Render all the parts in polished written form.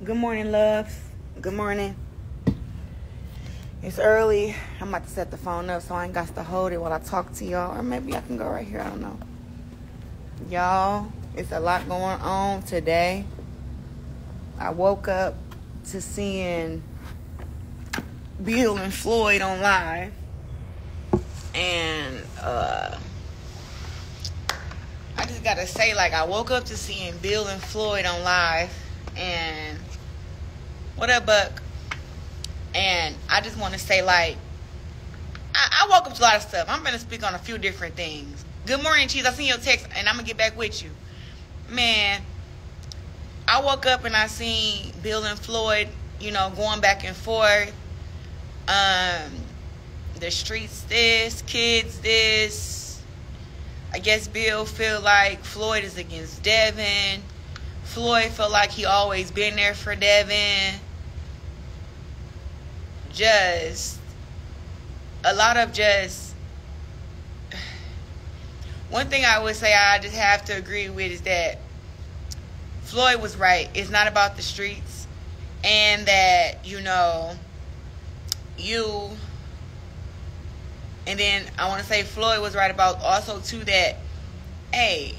Good morning, loves. Good morning. It's early. I'm about to set the phone up so I ain't got to hold it while I talk to y'all. Or maybe I can go right here. I don't know. Y'all, it's a lot going on today. I woke up to seeing Bill and Floyd on live. And I just got to say, I woke up to seeing Bill and Floyd on live. And what up, Buck? And I just want to say, I woke up to a lot of stuff. I'm going to speak on a few different things. Good morning, Cheese. I seen your text, and I'm going to get back with you. Man, I woke up and I seen Bill and Floyd, going back and forth. The streets this, kids this. I guess Bill feel like Floyd is against Devin. Floyd felt like he always been there for Devin. Just a lot of one thing I would say I just have to agree with is that Floyd was right. It's not about the streets, and that and then I want to say Floyd was right about also too that, hey,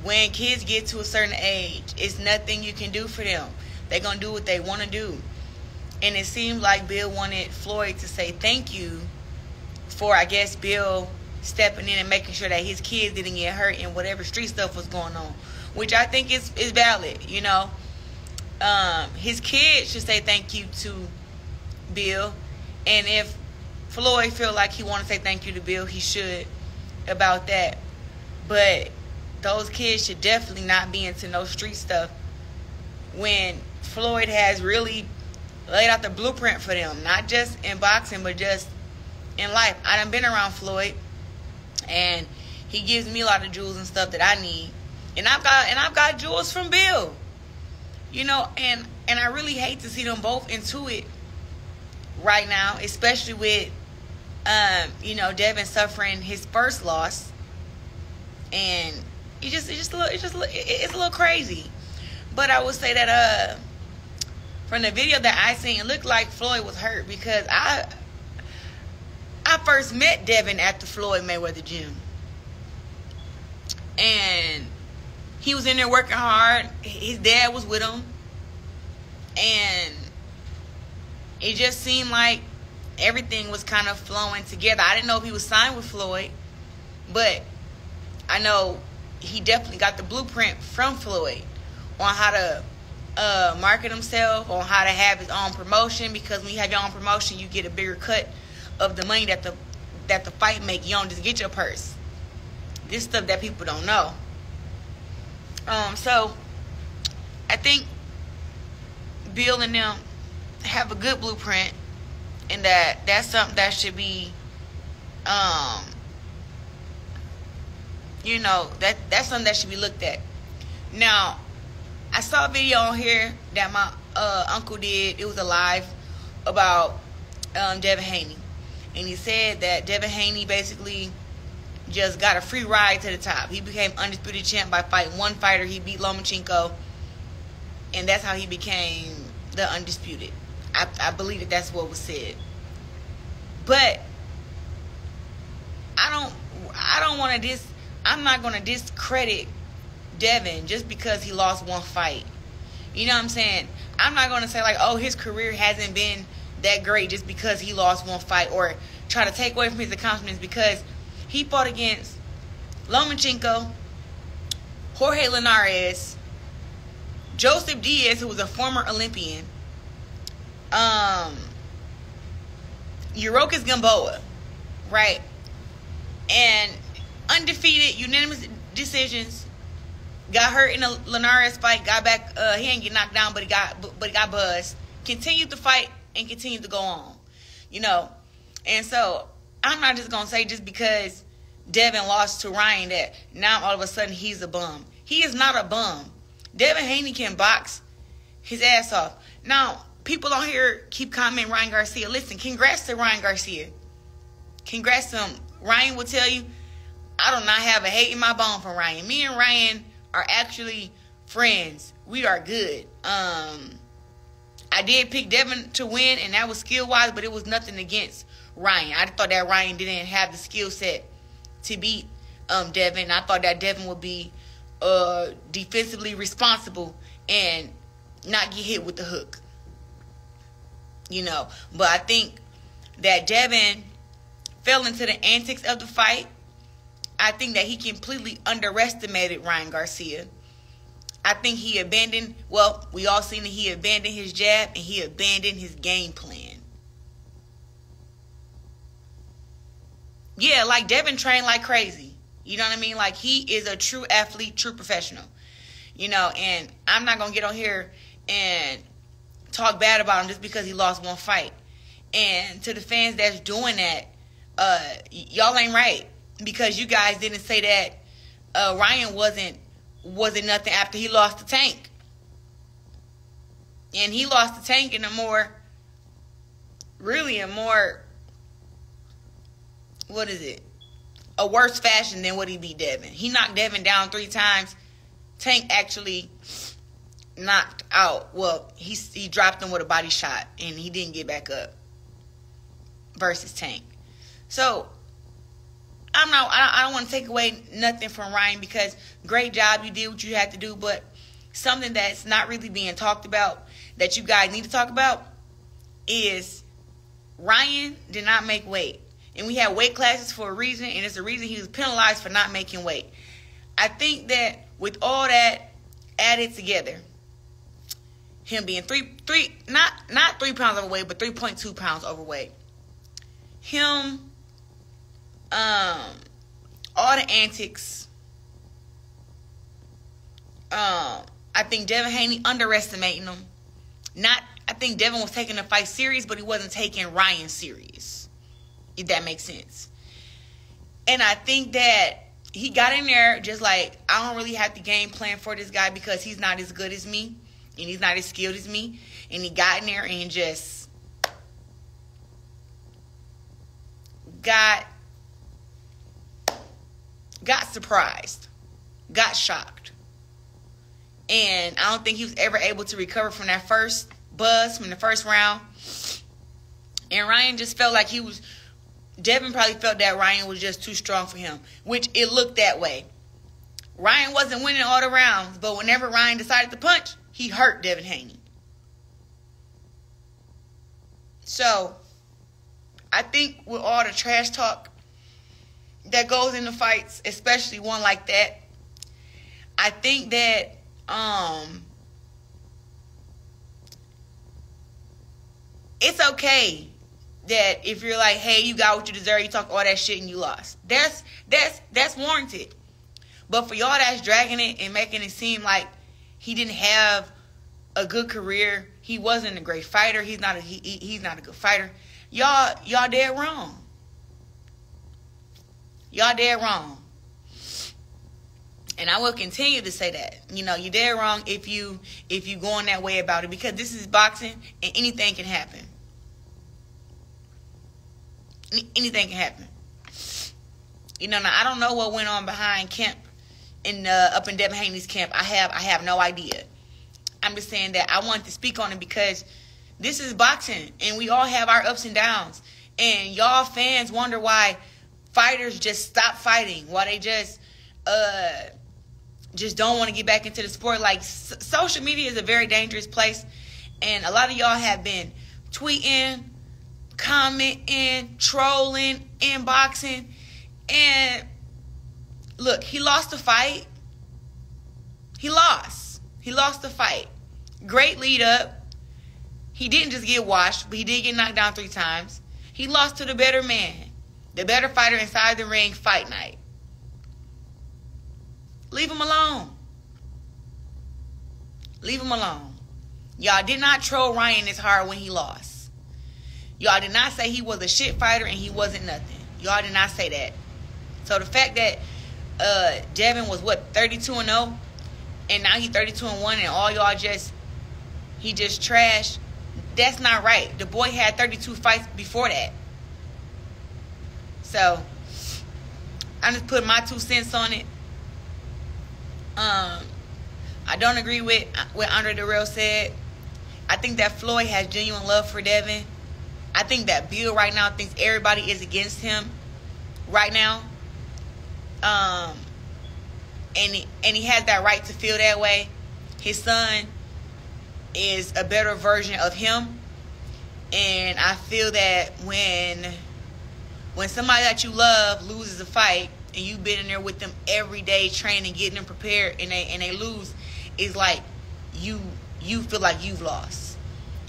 when kids get to a certain age, it's nothing you can do for them. They're going to do what they want to do. And it seemed like Bill wanted Floyd to say thank you for, I guess, Bill stepping in and making sure that his kids didn't get hurt in whatever street stuff was going on, which I think is valid, His kids should say thank you to Bill. And if Floyd feel like he want to say thank you to Bill, he should about that. But those kids should definitely not be into no street stuff when Floyd has really laid out the blueprint for them, not just in boxing, but just in life. I done been around Floyd, and he gives me a lot of jewels and stuff that I need, and I've got jewels from Bill, and I really hate to see them both into it right now, especially with Devin suffering his first loss, and it's a little crazy. But I would say that from the video that I seen, it looked like Floyd was hurt, because I first met Devin at the Floyd Mayweather gym, and he was in there working hard. His dad was with him, and it just seemed like everything was kind of flowing together. I didn't know if he was signed with Floyd, but I know he definitely got the blueprint from Floyd on how to market himself, on how to have his own promotion, because when you have your own promotion, you get a bigger cut of the money that the fight make. You don't just get your purse. This stuff that people don't know. So I think Bill and them have a good blueprint, and that's something that should be that's something that should be looked at. Now, I saw a video on here that my uncle did. It was a live about Devin Haney. And he said that Devin Haney basically just got a free ride to the top. He became undisputed champ by fighting one fighter. He beat Lomachenko. And that's how he became the undisputed. I believe that's what was said. But I'm not going to discredit Devin just because he lost one fight. You know what I'm saying? I'm not going to say his career hasn't been that great just because he lost one fight, or try to take away from his accomplishments, because he fought against Lomachenko, Jorge Linares, Joseph Diaz, who was a former Olympian, Yuriorkis Gamboa, right? And undefeated, unanimous decisions. Got hurt in a Linares fight, got back. He ain't get knocked down, but he got buzzed. Continued to fight and continued to go on, And so I'm not just gonna say just because Devin lost to Ryan that now all of a sudden he's a bum. He is not a bum. Devin Haney can box his ass off. Now, people on here keep commenting Ryan Garcia. Listen, congrats to Ryan Garcia. Congrats to him. Ryan will tell you, I do not have a hate in my bone for Ryan. Me and Ryan are actually friends. We are good. I did pick Devin to win, and that was skill-wise, but it was nothing against Ryan. I thought that Ryan didn't have the skill set to beat Devin. I thought that Devin would be defensively responsible and not get hit with the hook. But I think that Devin fell into the antics of the fight. I think that he completely underestimated Ryan Garcia. I think he abandoned, we all seen that he abandoned his jab and he abandoned his game plan. Yeah, like Devin trained like crazy. You know what I mean? Like, he is a true athlete, true professional. And I'm not going to get on here and talk bad about him just because he lost one fight. And to the fans that's doing that, y'all ain't right. Because you guys didn't say that Ryan wasn't nothing after he lost the Tank. And he lost the Tank in a more, a worse fashion than what he beat Devin. He knocked Devin down 3 times. Tank actually knocked out. He dropped him with a body shot, and he didn't get back up versus Tank. So, I don't want to take away nothing from Ryan, because great job, you did what you had to do, but something that's not really being talked about that you guys need to talk about is Ryan did not make weight. And we had weight classes for a reason, and it's the reason he was penalized for not making weight. I think that with all that added together, him being not 3 pounds overweight, but 3.2 pounds overweight, him, all the antics, I think Devin Haney underestimating him. I think Devin was taking the fight serious, but he wasn't taking Ryan serious, if that makes sense. And I think that he got in there just like, I don't really have the game plan for this guy because he's not as good as me and he's not as skilled as me. And he got in there and just got surprised, got shocked. And I don't think he was ever able to recover from that first buzz from the first round. And Ryan just felt like Devin probably felt that Ryan was just too strong for him, which it looked that way. Ryan wasn't winning all the rounds, but whenever Ryan decided to punch, he hurt Devin Haney. So, I think with all the trash talk that goes into fights, especially one like that, I think that it's okay that if you're like, hey, you got what you deserve, you talk all that shit and you lost. That's warranted. But for y'all that's dragging it and making it seem like he didn't have a good career, he wasn't a great fighter, he's not a good fighter, y'all dead wrong. Y'all dead wrong. And I will continue to say that. You're dead wrong if you going that way about it, because this is boxing and anything can happen. Anything can happen. Now I don't know what went on behind camp up in Devin Haney's camp. I have no idea. I'm just saying that I wanted to speak on it because this is boxing and we all have our ups and downs. And y'all fans wonder why fighters just stop fighting, why they just don't want to get back into the sport. Like, social media is a very dangerous place, and a lot of y'all have been tweeting, commenting, trolling, inboxing, and look, he lost the fight. He lost the fight. Great lead up. He didn't just get washed, but he did get knocked down 3 times. He lost to the better man, the better fighter inside the ring, fight night. Leave him alone. Leave him alone. Y'all did not troll Ryan this hard when he lost. Y'all did not say he was a shit fighter and he wasn't nothing. Y'all did not say that. So the fact that Devin was 32-0, and now he's 32-1, and all y'all he just trash. That's not right. The boy had 32 fights before that. So I'm just putting my 2 cents on it. I don't agree with what Andre the Real said. I think that Floyd has genuine love for Devin. I think that Bill right now thinks everybody is against him right now. And he has that right to feel that way. His son is a better version of him. And I feel that when somebody that you love loses a fight and you've been in there with them every day training, getting them prepared, and they lose, it's like you feel like you've lost.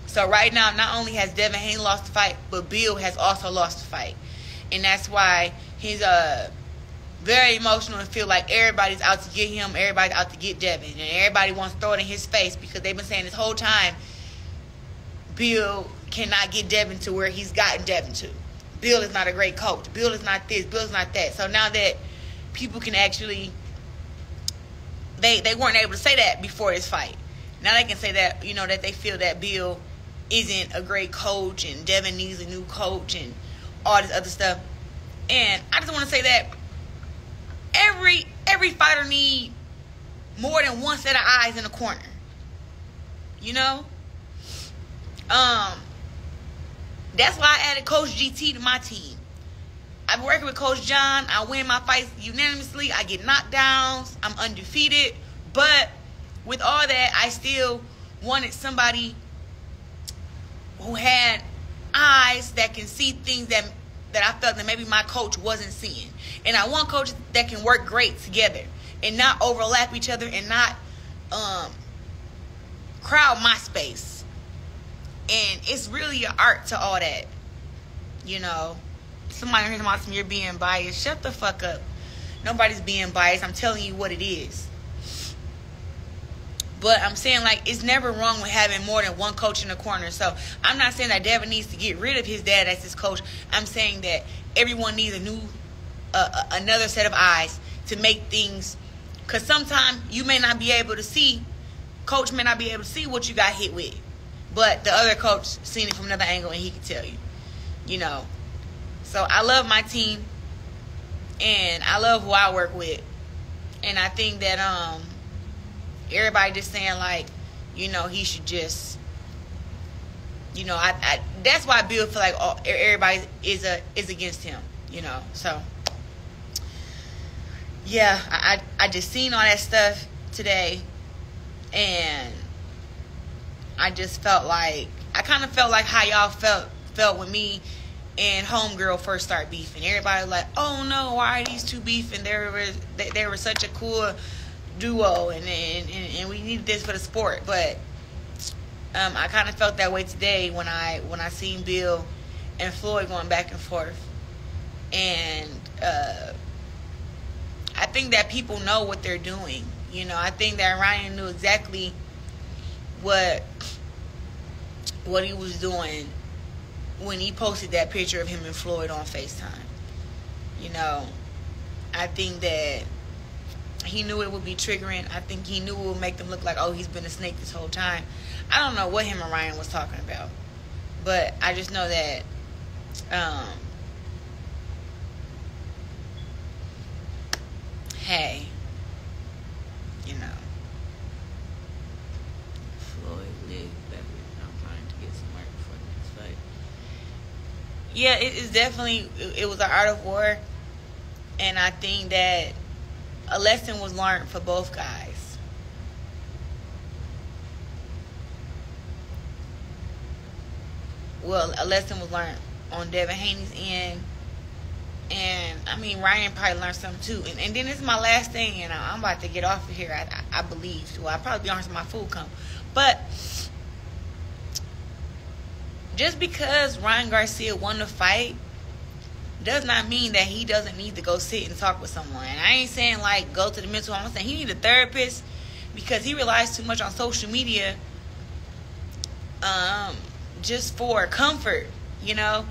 So right now, not only has Devin Haney lost the fight, but Bill has also lost the fight. And that's why he's very emotional and feel like everybody's out to get him, everybody's out to get Devin, and everybody wants to throw it in his face because they've been saying this whole time Bill cannot get Devin to where he's gotten Devin to. Bill is not a great coach. Bill is not this. Bill is not that. So now that people can actually, they weren't able to say that before this fight. Now they can say that, you know, that they feel that Bill isn't a great coach and Devin needs a new coach and all this other stuff. And I just want to say that every fighter need more than one set of eyes in the corner. You know? That's why I added Coach GT to my team. I've been working with Coach John. I win my fights unanimously. I get knockdowns. I'm undefeated. But with all that, I still wanted somebody who had eyes that can see things that I felt that maybe my coach wasn't seeing. And I want coaches that can work great together and not overlap each other and not crowd my space. And it's really an art to all that. You know, somebody heard about some, you're being biased. Shut the fuck up. Nobody's being biased. I'm telling you what it is. But I'm saying, like, it's never wrong with having more than one coach in the corner. So I'm not saying that Devin needs to get rid of his dad as his coach. I'm saying that everyone needs a new, another set of eyes to make things. Because sometimes you may not be able to see, coach may not be able to see what you got hit with. But the other coach seen it from another angle and he can tell you. You know. So I love my team. And I love who I work with. And I think that everybody just saying, like, you know, he should just, you know, I that's why Bill feel like everybody is against him, you know. So yeah, I just seen all that stuff today, and I just felt like, I kind of felt like how y'all felt when me and Homegirl first started beefing. Everybody was like, oh no, why are these two beefing? They were such a cool duo, and we needed this for the sport. But I kind of felt that way today when I seen Bill and Floyd going back and forth. And I think that people know what they're doing. You know, I think that Ryan knew exactly what he was doing when he posted that picture of him and Floyd on FaceTime. You know, I think that he knew it would be triggering. I think he knew it would make them look like, oh, he's been a snake this whole time. I don't know what him and Ryan was talking about. But I just know that hey, you know, Floyd lived better. I'm trying to get some work before the next fight. Yeah, it is definitely, it was an art of war. And I think that a lesson was learned for both guys. Well, a lesson was learned on Devin Haney's end. And, I mean, Ryan probably learned something too. And then this is my last thing, and I'm about to get off of here, I believe. Well, I'll probably be honest when my food comes. But just because Ryan Garcia won the fight does not mean that he doesn't need to go sit and talk with someone. And I ain't saying, like, go to the mental health. I'm saying he need a therapist because he relies too much on social media just for comfort, you know.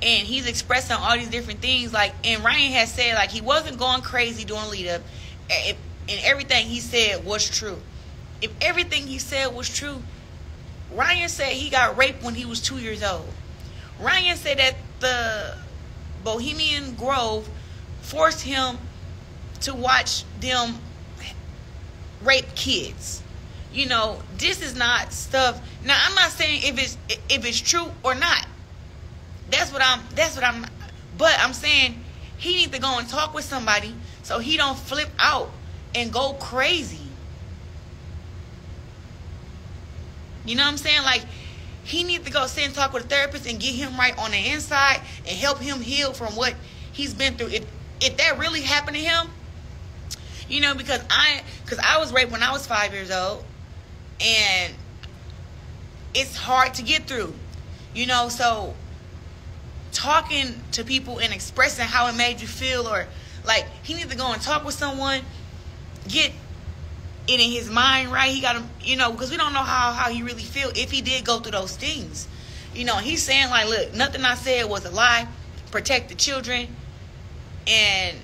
And he's expressing all these different things. Like, and Ryan has said, like, he wasn't going crazy during lead up. And everything he said was true. If everything he said was true, Ryan said he got raped when he was 2 years old. Ryan said that the Bohemian Grove forced him to watch them rape kids. You know, this is not stuff. Now, I'm not saying if it's true or not. But I'm saying he needs to go and talk with somebody so he don't flip out and go crazy. You know what I'm saying? Like, he needs to go sit and talk with a therapist and get him right on the inside and help him heal from what he's been through. If that really happened to him, you know, because I was raped when I was 5 years old, and it's hard to get through, you know. So talking to people and expressing how it made you feel, or like, he needs to go and talk with someone, get it in his mind right. He got to, you know, because we don't know how he really feel if he did go through those things. You know, he's saying like, look, nothing I said was a lie. Protect the children. And